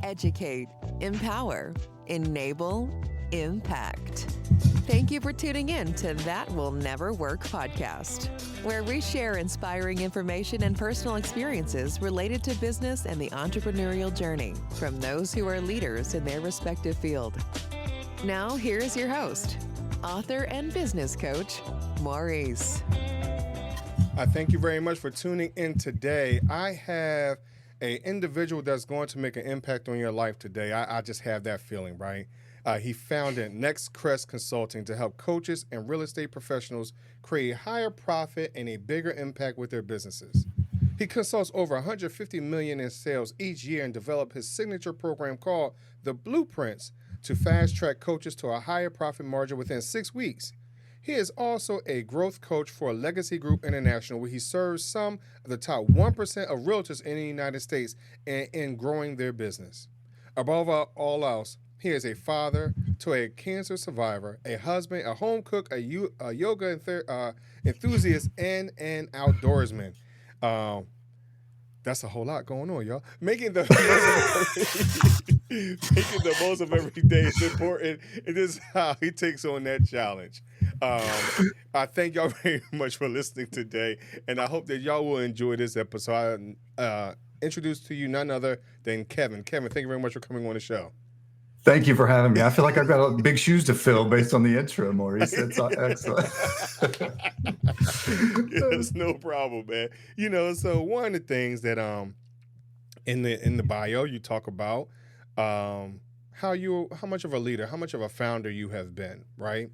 educate, empower, enable, impact. Thank you for tuning in to That Will Never Work podcast, where we share inspiring information and personal experiences related to business and the entrepreneurial journey from those who are leaders in their respective field. Now, here's your host, author and business coach, Maurice. I thank you very much for tuning in today. I have an individual that's going to make an impact on your life today. I just have that feeling, right? He founded Nextcrest Consulting to help coaches and real estate professionals create higher profit and a bigger impact with their businesses. He consults over $150 million in sales each year and developed his signature program called The Blueprints to fast-track coaches to a higher profit margin within 6 weeks. He is also a growth coach for Legacy Group International, where he serves some of the top 1% of realtors in the United States and in growing their business. Above all else, he is a father to a cancer survivor, a husband, a home cook, a yoga enthusiast, and an outdoorsman. That's a whole lot going on, y'all. Making the most of every day is important. And this is how he takes on that challenge. I thank y'all very much for listening today, and I hope that y'all will enjoy this episode. I introduce to you none other than Kevin. Kevin, thank you very much for coming on the show. Thank you for having me. I feel like I've got big shoes to fill based on the intro, Maurice. That's excellent. Yes, no problem, man. So one of the things that in the bio you talk about how much of a leader, how much of a founder you have been, right?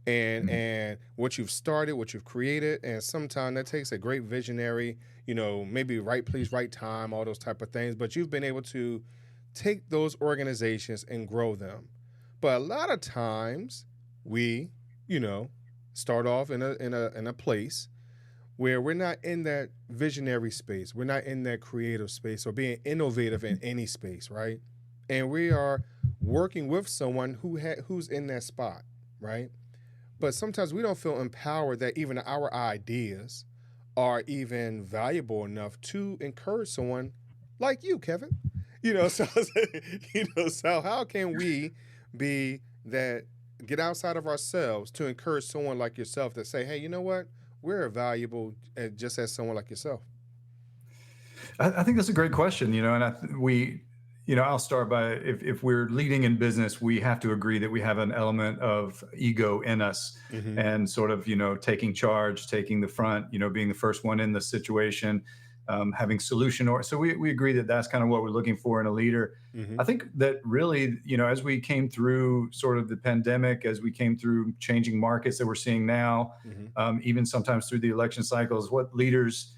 And what you've started, what you've created, and sometimes that takes a great visionary, maybe right place, right time, all those type of things. But you've been able to take those organizations and grow them. But a lot of times we, start off in a place where we're not in that visionary space. We're not in that creative space or being innovative in any space, right? And we are working with someone who's in that spot, right? But sometimes we don't feel empowered that even our ideas are even valuable enough to encourage someone like you, Kevin. So how can we be that, get outside of ourselves to encourage someone like yourself to say, hey, you know what? We're valuable just as someone like yourself. I think that's a great question, and I'll start by, if we're leading in business, we have to agree that we have an element of ego in us, and sort of, taking charge, taking the front, being the first one in the situation, having solution. So we agree that that's kind of what we're looking for in a leader. I think that really, as we came through sort of the pandemic, as we came through changing markets that we're seeing now, even sometimes through the election cycles, what leaders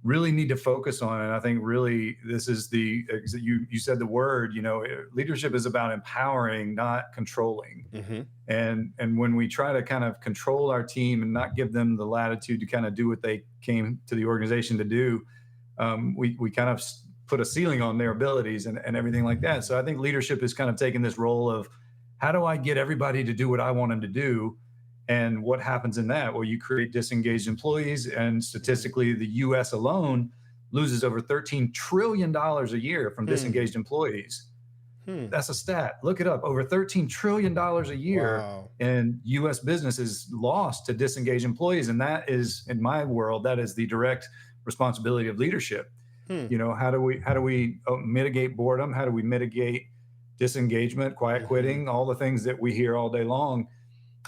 really need to focus on. And I think really this is you said the word, leadership is about empowering, not controlling. And when we try to kind of control our team and not give them the latitude to kind of do what they came to the organization to do, we kind of put a ceiling on their abilities and everything like that. So I think leadership is kind of taking this role of, how do I get everybody to do what I want them to do? And what happens in that? Well, you create disengaged employees, and statistically, the U.S. alone loses over $13 trillion a year from disengaged employees. That's a stat. Look it up. Over $13 trillion a year in U.S. businesses lost to disengaged employees. And that is, in my world, that is the direct responsibility of leadership. How do we mitigate boredom? How do we mitigate disengagement, quiet quitting, all the things that we hear all day long?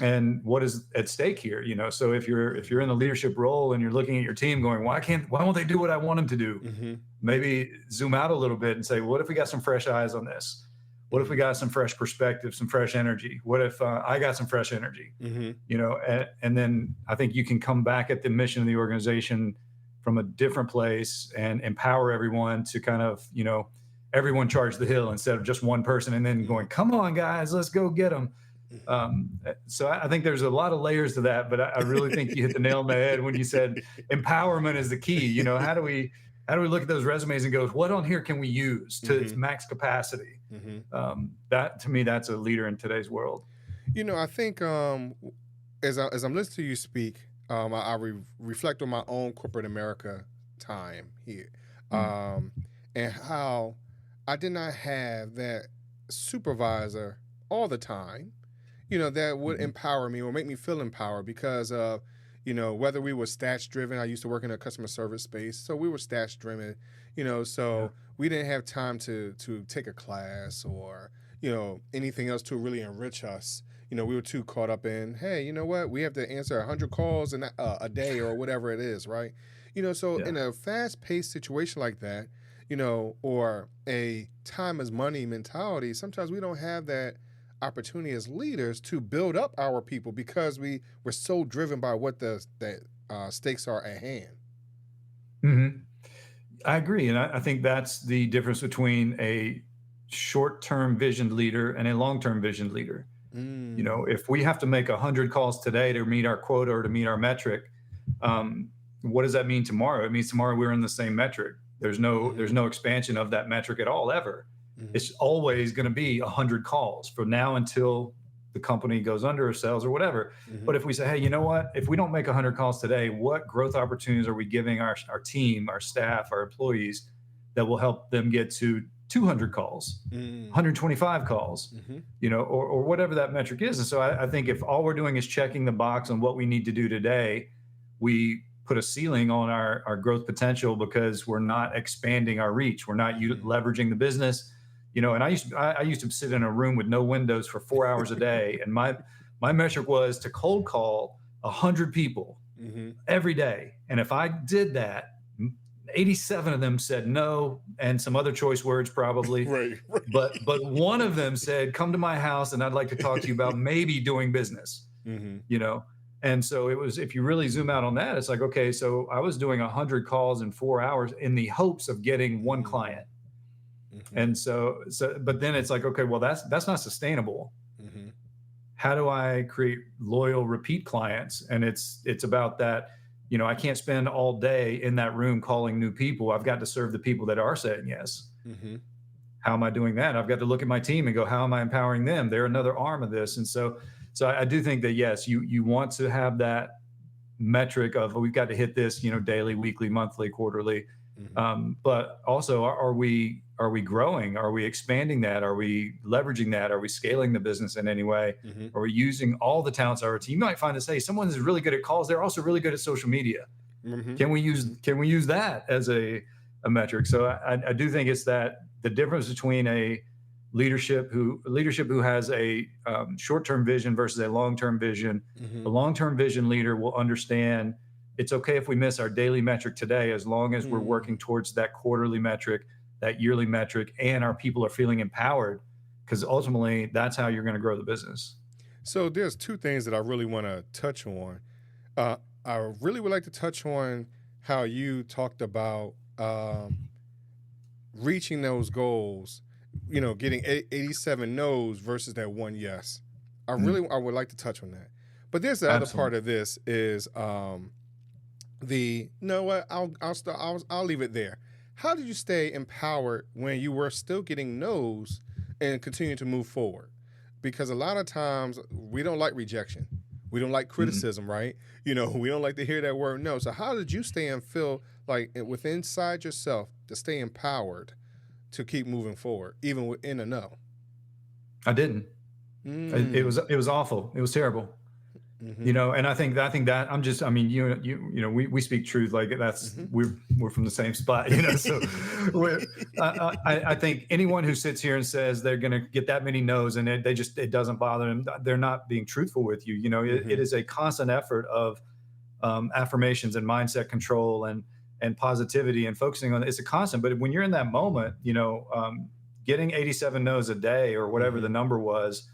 And what is at stake here? So if you're in a leadership role and you're looking at your team going, why won't they do what I want them to do? Maybe zoom out a little bit and say, what if we got some fresh eyes on this? What if we got some fresh perspective, some fresh energy? What if I got some fresh energy? And then I think you can come back at the mission of the organization from a different place and empower everyone to kind of, everyone charge the hill instead of just one person and then going, come on, guys, let's go get them. So I think there's a lot of layers to that, but I really think you hit the nail on the head when you said empowerment is the key. How do we look at those resumes and go, what on here can we use to its max capacity? That, to me, that's a leader in today's world. I think as I'm listening to you speak, I reflect on my own corporate America time here, and how I did not have that supervisor all the time, that would Mhm. empower me or make me feel empowered because of, whether we were stats driven. I used to work in a customer service space, so we were stats driven, Yeah. so we didn't have time to take a class or, anything else to really enrich us. We were too caught up in, hey, you know what? We have to answer 100 calls a day or whatever it is, right? So Yeah. in a fast paced situation like that, or a time is money mentality, sometimes we don't have that opportunity as leaders to build up our people because we're so driven by what the stakes are at hand. hmm I agree. And I think that's the difference between a short-term visioned leader and a long-term visioned leader. Mm. If we have to make 100 calls today to meet our quota or to meet our metric, um, what does that mean tomorrow? It means tomorrow we're in the same metric. There's Mm-hmm. no expansion of that metric at all, ever. Mm-hmm. It's always going to be 100 calls from now until the company goes under or sells or whatever. Mm-hmm. But if we say, hey, you know what? If we don't make 100 calls today, what growth opportunities are we giving our team, our staff, our employees that will help them get to 200 calls, Mm-hmm. 125 calls, Mm-hmm. or whatever that metric is? And so I think if all we're doing is checking the box on what we need to do today, we put a ceiling on our growth potential because we're not expanding our reach. We're not leveraging the business. And I used to sit in a room with no windows for 4 hours a day, and my metric was to cold call 100 people Mm-hmm. every day. And if I did that, 87 of them said no, and some other choice words probably. Right. But one of them said, "Come to my house, and I'd like to talk to you about maybe doing business." Mm-hmm. And so it was. If you really zoom out on that, it's like, okay, so I was doing 100 calls in 4 hours in the hopes of getting one client. Mm-hmm. And but then it's like, okay, well, that's not sustainable. Mm-hmm. How do I create loyal repeat clients? And it's about that. I can't spend all day in that room calling new people. I've got to serve the people that are saying yes. Mm-hmm. How am I doing that? I've got to look at my team and go, how am I empowering them? They're another arm of this. And so I do think that, yes, you want to have that metric of, we've got to hit this, daily, weekly, monthly, quarterly. Mm-hmm. But also, are we growing? Are we expanding that? Are we leveraging that? Are we scaling the business in any way? Mm-hmm. Are we using all the talents of our team? You might find that, say, someone is really good at calls. They're also really good at social media. Mm-hmm. Can we use that as a metric? So I do think it's that the difference between a leadership who has a short-term vision versus a long-term vision. Mm-hmm. The long-term vision leader will understand it's okay if we miss our daily metric today, as long as we're working towards that quarterly metric, that yearly metric, and our people are feeling empowered, because ultimately that's how you're going to grow the business. So there's two things that I really want to touch on. I really would like to touch on how you talked about reaching those goals, getting 87 no's versus that one yes. I would like to touch on that. But there's the other part of this is I'll leave it there. How did you stay empowered when you were still getting no's and continue to move forward? Because a lot of times we don't like rejection. We don't like criticism, right? We don't like to hear that word no. So how did you stay and feel like within inside yourself to stay empowered to keep moving forward, even within a no? I didn't. It was awful. It was terrible. Mm-hmm. And I think that we speak truth. Like that's, we're from the same spot, so I think anyone who sits here and says they're going to get that many no's and it doesn't bother them, they're not being truthful with you. It is a constant effort of affirmations and mindset control and positivity and focusing on it. It's a constant, but when you're in that moment, getting 87 no's a day or whatever the number was,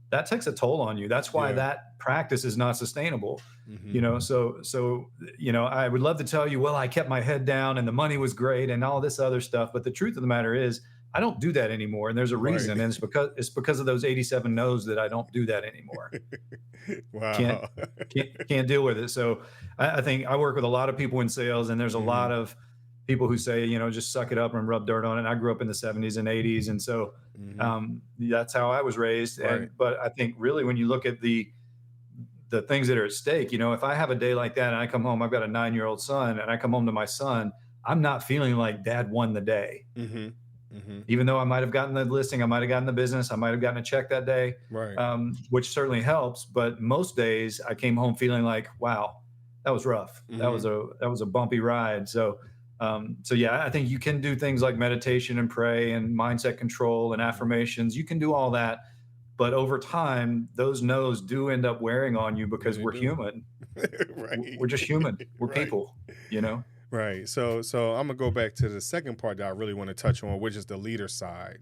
that takes a toll on you. That's why that practice is not sustainable. So I would love to tell you, well, I kept my head down and the money was great and all this other stuff. But the truth of the matter is I don't do that anymore. And there's a reason. And it's because of those 87 no's that I don't do that anymore. Wow. Can't deal with it. So I think I work with a lot of people in sales, and there's a lot of people who say, just suck it up and rub dirt on it. And I grew up in the 70s and 80s. And so that's how I was raised. Right. But I think really when you look at the things that are at stake, if I have a day like that and I come home, I've got a 9-year-old son, and I come home to my son, I'm not feeling like dad won the day. Even though I might have gotten the listing, I might have gotten the business, I might have gotten a check that day, Right. which certainly helps. But most days I came home feeling like, wow, that was rough. That was a bumpy ride. So yeah, I think you can do things like meditation and pray and mindset control and affirmations. You can do all that. But over time, those no's do end up wearing on you because we're human. Right. We're just human. We're Right. people, you know? Right. So I'm gonna go back to the second part that I really want to touch on, which is the leader side.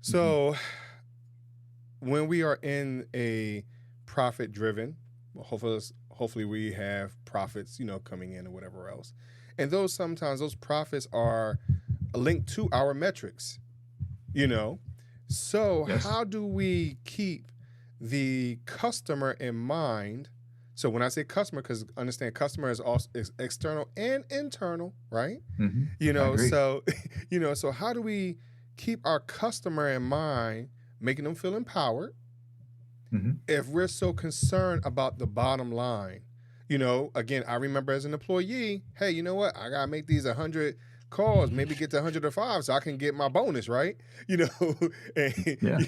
So when we are in a profit driven, hopefully we have profits, coming in or whatever else. And sometimes those profits are linked to our metrics, So Yes. how do we keep the customer in mind? So when I say customer, because understand customer is also external and internal, right? I agree. So so how do we keep our customer in mind, making them feel empowered if we're so concerned about the bottom line? Again, I remember as an employee, hey, you know what? I gotta make these 100 calls, maybe get to 105 so I can get my bonus, right? And, Yeah.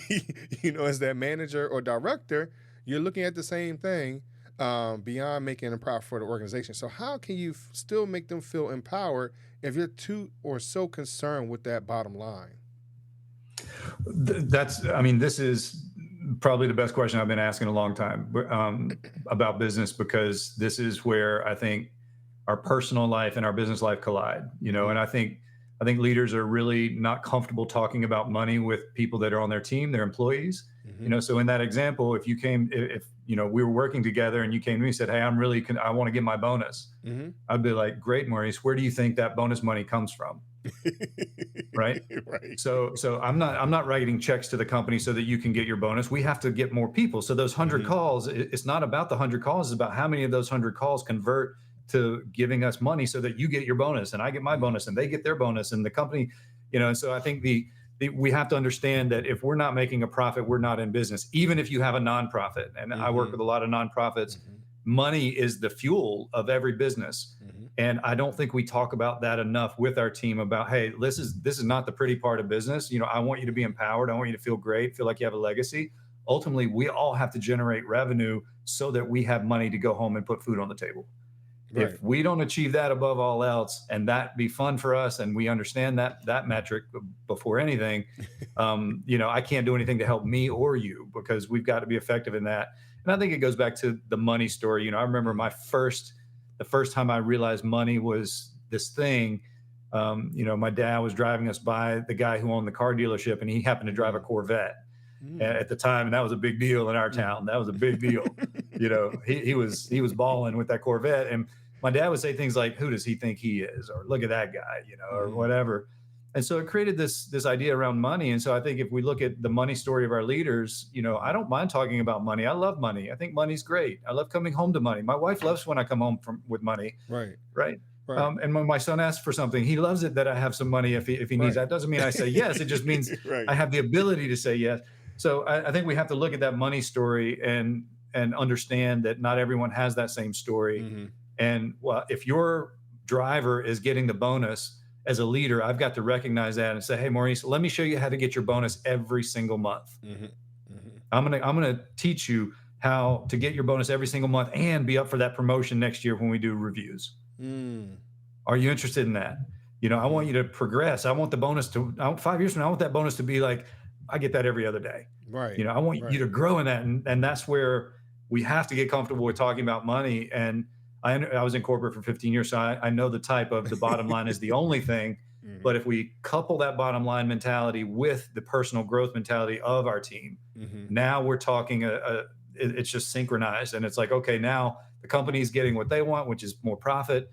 As that manager or director, you're looking at the same thing beyond making a profit for the organization. So how can you still make them feel empowered if you're too or so concerned with that bottom line? This is probably the best question I've been asking in a long time about business, because this is where I think our personal life and our business life collide, and I think leaders are really not comfortable talking about money with people that are on their team, their employees. So in that example, if we were working together and you came to me and said, hey, I want to get my bonus. I'd be like, great, Maurice, where do you think that bonus money comes from? Right. Right. So I'm not writing checks to the company so that you can get your bonus. We have to get more people. So those 100 calls, it's not about the 100 calls, it's about how many of those 100 calls convert to giving us money so that you get your bonus and I get my bonus and they get their bonus and the company, and so I think we have to understand that if we're not making a profit, we're not in business. Even if you have a nonprofit, and I work with a lot of nonprofits, money is the fuel of every business. And I don't think we talk about that enough with our team about, hey, this is not the pretty part of business. I want you to be empowered. I want you to feel great, feel like you have a legacy. Ultimately, we all have to generate revenue so that we have money to go home and put food on the table. Right. If we don't achieve that above all else, and that be fun for us, and we understand that metric before anything, I can't do anything to help me or you, because we've got to be effective in that. And I think it goes back to the money story. I remember the first time I realized money was this thing. My dad was driving us by the guy who owned the car dealership, and he happened to drive a Corvette at the time, and that was a big deal in our town. That was a big deal. He was balling with that Corvette, and my dad would say things like, who does he think he is? Or look at that guy, or whatever. And so it created this idea around money. And so I think if we look at the money story of our leaders, I don't mind talking about money. I love money. I think money's great. I love coming home to money. My wife loves when I come home with money. Right. And when my son asks for something, he loves it that I have some money if he needs that. Doesn't mean I say yes. It just means I have the ability to say yes. So I think we have to look at that money story and understand that not everyone has that same story. And if your driver is getting the bonus, as a leader, I've got to recognize that and say, hey, Maurice, let me show you how to get your bonus every single month. I'm gonna teach you how to get your bonus every single month and be up for that promotion next year when we do reviews. Are you interested in that? I want you to progress. I want the bonus 5 years from now, I want that bonus to be like, I get that every other day. Right. I want you to grow in that. And that's where we have to get comfortable with talking about money. And I was in corporate for 15 years, so I know the type of the bottom line is the only thing. But if we couple that bottom line mentality with the personal growth mentality of our team, now we're talking, it's just synchronized. And it's like, okay, now the company's getting what they want, which is more profit.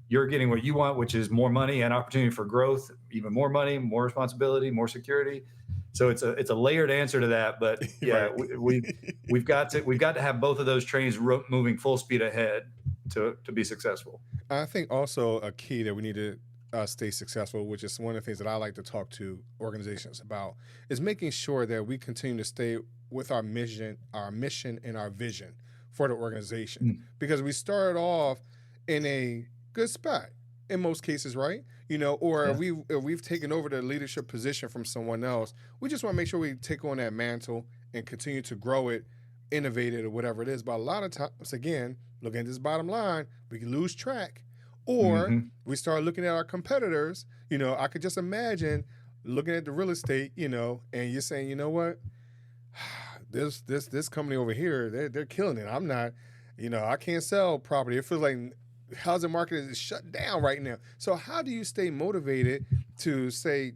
You're getting what you want, which is more money and opportunity for growth, even more money, more responsibility, more security. So it's a layered answer to that, but yeah, we've got to have both of those trains moving full speed ahead to be successful. I think also a key that we need to stay successful, which is one of the things that I like to talk to organizations about, is making sure that we continue to stay with our mission and our vision for the organization, because we started off in a good spot in most cases, right? or Yeah. if we've taken over the leadership position from someone else, we just want to make sure we take on that mantle and continue to grow it, innovate it, or whatever it is. But a lot of times, again, looking at this bottom line, we can lose track, or hmm we start looking at our competitors. I could just imagine looking at the real estate, and you're saying, you know what, this company over here, they're killing it. I'm not, I can't sell property. It feels like housing market is shut down right now. So how do you stay motivated to stay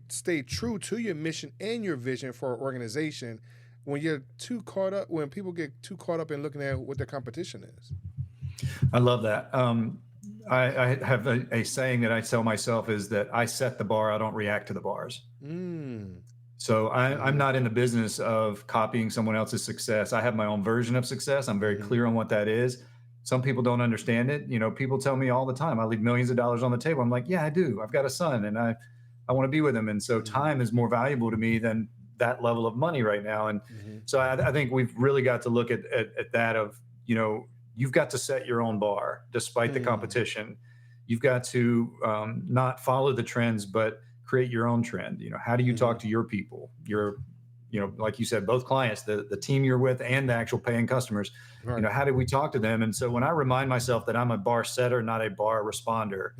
true to your mission and your vision for an organization when when people get too caught up in looking at what their competition is? I love that. I have a saying that I tell myself is that I set the bar, I don't react to the bars. So I'm not in the business of copying someone else's success. I have my own version of success. I'm very clear on what that is. Some people don't understand it. People tell me all the time, I leave millions of dollars on the table. I'm like, yeah, I do. I've got a son and I want to be with him. And so time is more valuable to me than that level of money right now. And so I think we've really got to look at that of, you've got to set your own bar despite the competition. You've got to not follow the trends, but create your own trend. How do you talk to your people, like you said, both clients, the team you're with and the actual paying customers, Right. how do we talk to them? And so when I remind myself that I'm a bar setter, not a bar responder,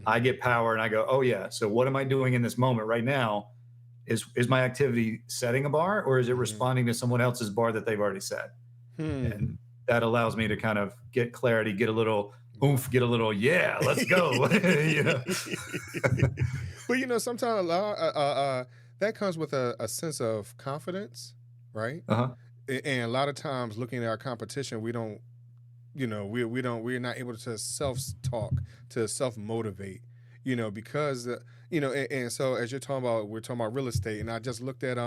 I get power and I go, oh yeah. So what am I doing in this moment right now? Is my activity setting a bar, or is it responding to someone else's bar that they've already set? And that allows me to kind of get clarity, get a little oomph, get a little, yeah, let's go. But sometimes that comes with a sense of confidence, right? Uh-huh. And a lot of times, looking at our competition, we don't, we're not able to self-talk, to self-motivate, because and so as we're talking about real estate, and I just looked at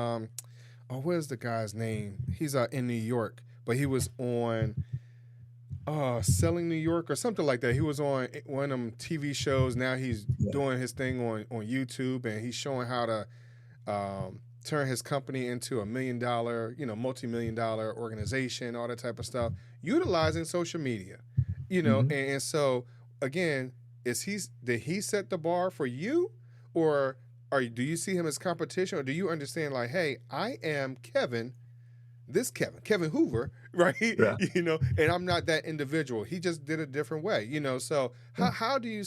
where's the guy's name? He's in New York, but he was on Selling New York or something like that. He was on one of them TV shows. Now he's doing his thing on YouTube, and he's showing how to turn his company into $1 million, multi-million-dollar organization, all that type of stuff, utilizing social media, and so again, did he set the bar for you, or do you see him as competition, or do you understand like, hey, I am Kevin Hoover, right? Yeah. And I'm not that individual. He just did it a different way, so how do you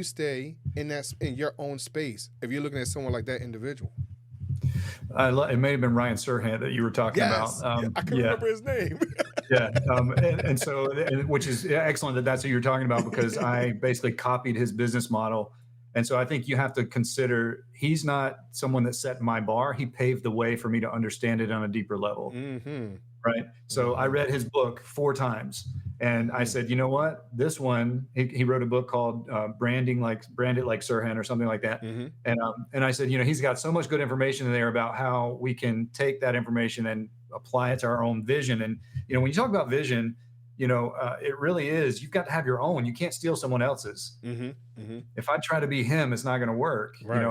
stay in your own space if you're looking at someone like that individual? It may have been Ryan Serhant that you were talking about. I can remember his name. And so, which is excellent that's who you're talking about, because I basically copied his business model. And so I think you have to consider he's not someone that set my bar. He paved the way for me to understand it on a deeper level. Right. So I read his book 4 times and I said, you know what, this one, he wrote a book called Brand It Like Serhant or something like that. And I said, he's got so much good information in there about how we can take that information and apply it to our own vision. And, when you talk about vision, it really is, you've got to have your own. You can't steal someone else's. If I try to be him, it's not going to work. Right.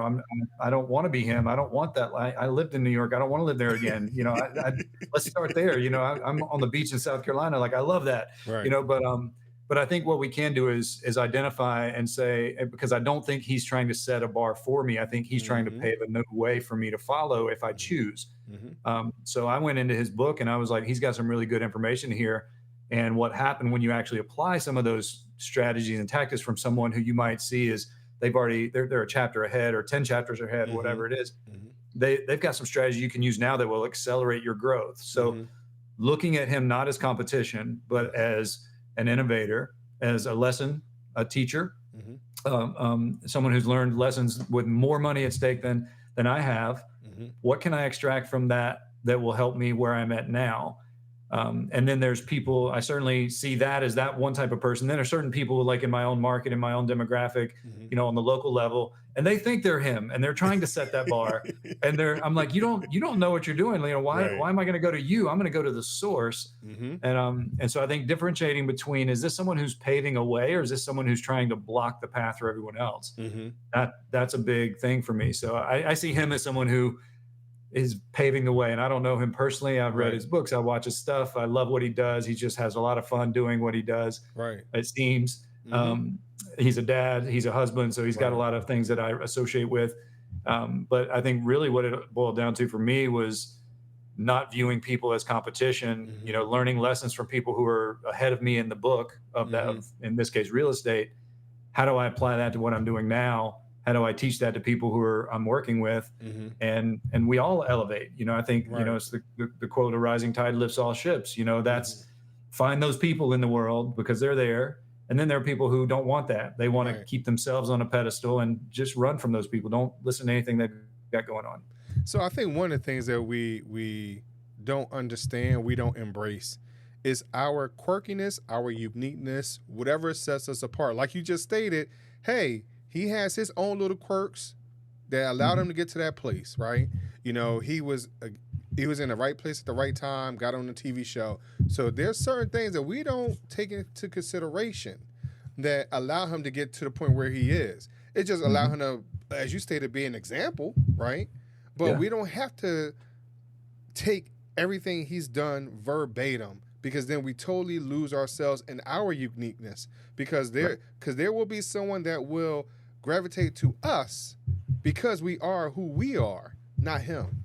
I don't want to be him. I don't want that. I lived in New York. I don't want to live there again. Let's start there. I'm on the beach in South Carolina. Like, I love that, right. But I think what we can do is identify and say, because I don't think he's trying to set a bar for me. I think he's trying to pave a new way for me to follow if I choose. So I went into his book and I was like, he's got some really good information here. And what happened when you actually apply some of those strategies and tactics from someone who you might see is they're a chapter ahead or 10 chapters ahead, whatever it is. They've got some strategy you can use now that will accelerate your growth. So looking at him not as competition, but as an innovator, as a teacher, someone who's learned lessons with more money at stake than I have. What can I extract from that will help me where I'm at now? And then there's people, I certainly see that as that one type of person. Then there's certain people like in my own market, in my own demographic, on the local level, and they think they're him and they're trying to set that bar. And I'm like, you don't know what you're doing. Why am I going to go to you? I'm going to go to the source. And so I think differentiating between, is this someone who's paving a way, or is this someone who's trying to block the path for everyone else? That's a big thing for me. So I see him as someone who is paving the way. And I don't know him personally. I've read his books. I watch his stuff. I love what he does. He just has a lot of fun doing what he does. Right. It seems. He's a dad, he's a husband, so he's got a lot of things that I associate with. But I think really what it boiled down to for me was not viewing people as competition, learning lessons from people who are ahead of me in the book of that, in this case, real estate. How do I apply that to what I'm doing now? How do I teach that to people who I'm working with? And we all elevate. I think, it's the quote, a rising tide lifts all ships. That's find those people in the world because they're there. And then there are people who don't want that. They want to keep themselves on a pedestal and just run from those people. Don't listen to anything they've got going on. So I think one of the things that we don't understand, we don't embrace, is our quirkiness, our uniqueness, whatever sets us apart. Like you just stated, hey, he has his own little quirks that allowed him to get to that place, right? He was in the right place at the right time, got on the TV show. So there's certain things that we don't take into consideration that allow him to get to the point where he is. It just allowed him to, as you stated, be an example, right? But we don't have to take everything he's done verbatim, because then we totally lose ourselves in our uniqueness, because there will be someone that will gravitate to us because we are who we are, not him.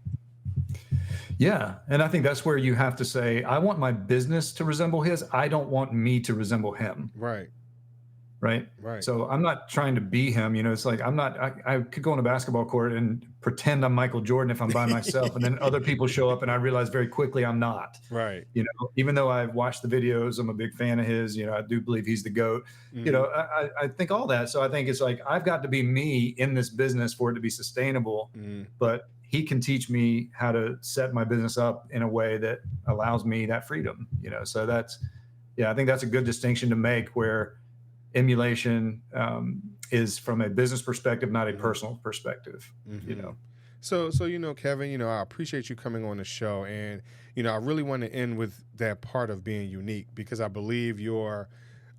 Yeah. And I think that's where you have to say, I want my business to resemble his. I don't want me to resemble him. Right. So I'm not trying to be him. It's like I could go on a basketball court and pretend I'm Michael Jordan if I'm by myself, and then other people show up and I realize very quickly I'm not. Right. Even though I've watched the videos, I'm a big fan of his. I do believe he's the GOAT. I think all that. So I think it's like I've got to be me in this business for it to be sustainable. But he can teach me how to set my business up in a way that allows me that freedom. So I think that's a good distinction to make, where emulation is from a business perspective, not a personal perspective. So Kevin, I appreciate you coming on the show, and I really want to end with that part of being unique, because I believe your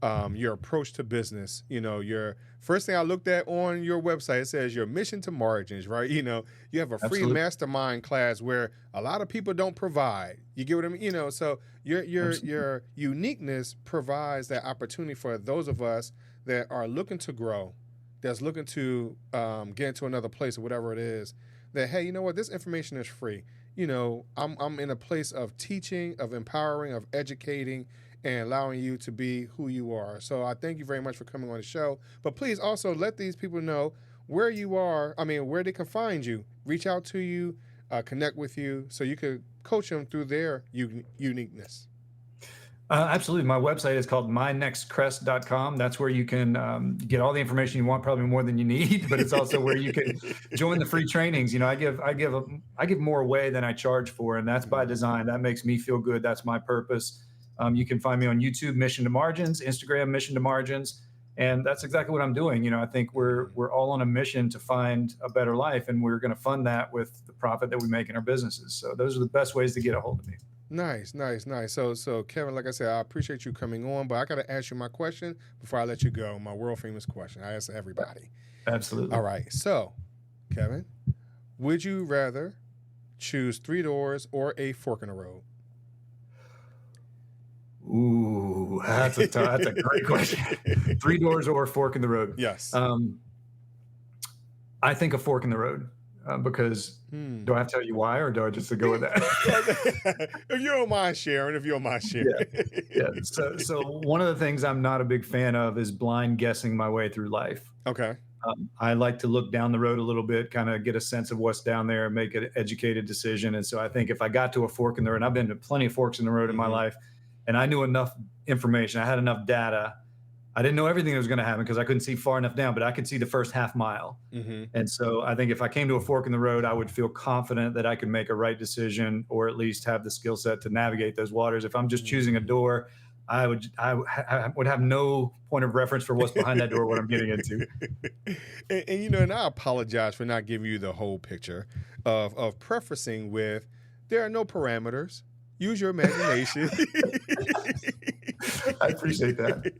approach to business, your first thing I looked at on your website, it says your mission to margins, right? You have a free mastermind class where a lot of people don't provide. You get what I mean? So your uniqueness provides that opportunity for those of us that are looking to grow, that's looking to get into another place or whatever it is, that, hey, you know what, this information is free. I'm in a place of teaching, of empowering, of educating, and allowing you to be who you are. So I thank you very much for coming on the show. But please also let these people know where you are, where they can find you, reach out to you, connect with you, so you could coach them through their uniqueness. Absolutely. My website is called mynextcrest.com. That's where you can get all the information you want, probably more than you need, but it's also where you can join the free trainings. I give more away than I charge for, and that's by design. That makes me feel good. That's my purpose. You can find me on YouTube, Mission to Margins, Instagram, Mission to Margins. And that's exactly what I'm doing. I think we're all on a mission to find a better life, and we're going to fund that with the profit that we make in our businesses. So those are the best ways to get a hold of me. Nice. So Kevin, like I said, I appreciate you coming on, but I got to ask you my question before I let you go, my world famous question. I ask everybody. Absolutely. All right. So, Kevin, would you rather choose 3 doors or a fork in the road? Ooh, that's a great question. 3 doors or a fork in the road? Yes. I think a fork in the road, because do I have to tell you why, or do I just go with that? If you don't mind sharing. Yeah. So one of the things I'm not a big fan of is blind guessing my way through life. Okay. I like to look down the road a little bit, kind of get a sense of what's down there, and make an educated decision. And so I think if I got to a fork in the road, and I've been to plenty of forks in the road in my life, and I knew enough information, I had enough data. I didn't know everything that was going to happen because I couldn't see far enough down, but I could see the first half mile. And so I think if I came to a fork in the road, I would feel confident that I could make a right decision, or at least have the skill set to navigate those waters. If I'm just choosing a door, I would have no point of reference for what's behind that door, what I'm getting into. And I apologize for not giving you the whole picture of prefacing with, there are no parameters. Use your imagination. I appreciate that.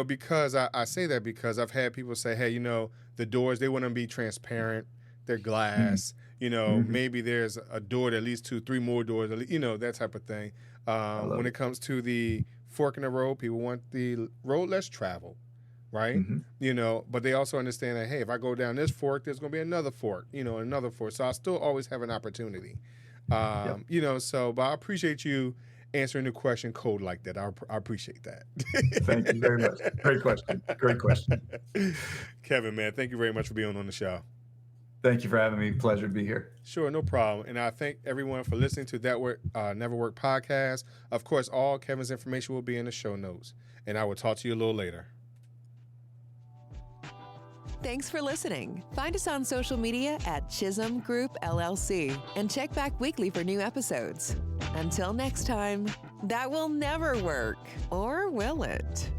Because I say that because I've had people say, hey, the doors, they want to be transparent. They're glass. Maybe there's a door that leads to 3 more doors, that type of thing. When it comes to the fork in the road. People want the road less traveled, right? But they also understand that, hey, if I go down this fork, there's going to be another fork, another fork. So I still always have an opportunity. But I appreciate you answering the question code like that. I appreciate that. Thank you very much. Great question. Kevin, man, thank you very much for being on the show. Thank you for having me. Pleasure to be here. Sure, no problem. And I thank everyone for listening to That Never Work podcast. Of course, all Kevin's information will be in the show notes. And I will talk to you a little later. Thanks for listening. Find us on social media at Chisholm Group LLC and check back weekly for new episodes. Until next time, that will never work, or will it?